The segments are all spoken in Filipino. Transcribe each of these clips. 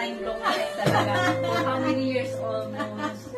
mind blown talaga. For how many years almost?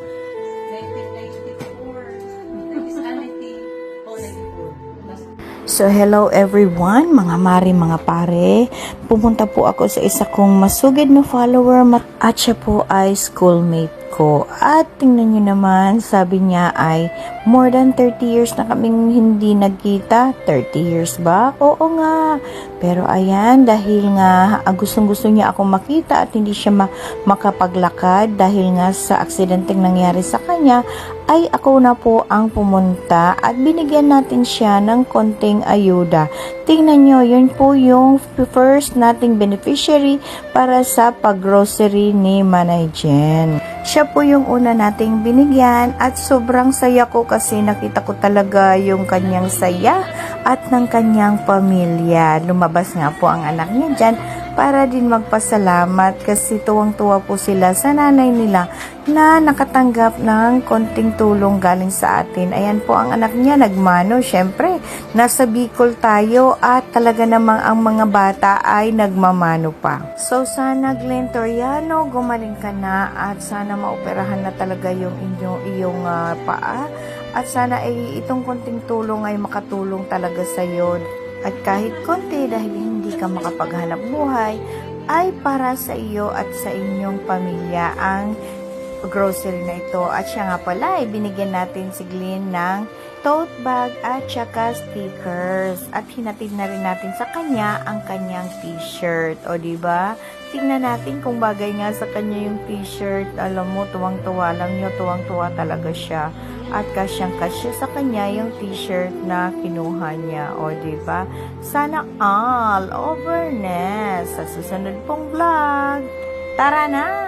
1994. Christianity. Oh, 94. So hello everyone, mga mari, mga pare. Pumunta po ako sa isa kong masugid na follower at siya po ay schoolmate ko. At tingnan nyo naman, sabi niya ay more than 30 years na kaming hindi nagkita. 30 years ba? Oo nga. Pero ayan, dahil nga gustong-gusto niya akong makita at hindi siya makapaglakad dahil nga sa aksidenteng nangyari sa kanya, ay ako na po ang pumunta at binigyan natin siya ng konting ayuda. Tingnan nyo, yun po yung first nating beneficiary para sa pag-grocery ni Manay Jen. Siya po yung una nating binigyan at sobrang saya ko kasi nakita ko talaga yung kanyang saya at ng kanyang pamilya. Lumabas nga po ang anak niya dyan para din magpasalamat kasi tuwang-tuwa po sila sa nanay nila na nakatanggap ng konting tulong galing sa atin. Ayan po ang anak niya, nagmano. Syempre, nasa Bicol tayo at talaga namang ang mga bata ay nagmamano pa. So sana Glenn Toriano, gumaling ka na at sana maoperahan na talaga yung iyong paa. At sana ay itong konting tulong ay makatulong talaga sa iyo. At kahit konti dahil hindi ka makapaghanap buhay, ay para sa iyo at sa inyong pamilya ang grocery na ito. At siya nga pala, binigyan natin si Glenn ng tote bag at saka stickers. At hinatid na rin natin sa kanya ang kanyang t-shirt. O diba? Tingnan natin kung bagay nga sa kanya yung t-shirt. Alam mo, tuwang-tuwa lang niyo, tuwang-tuwa talaga siya. At kasyang-kasya sa kanya yung t-shirt na kinuha niya. O diba? Sana all over na sa susunod pong vlog. Tara na!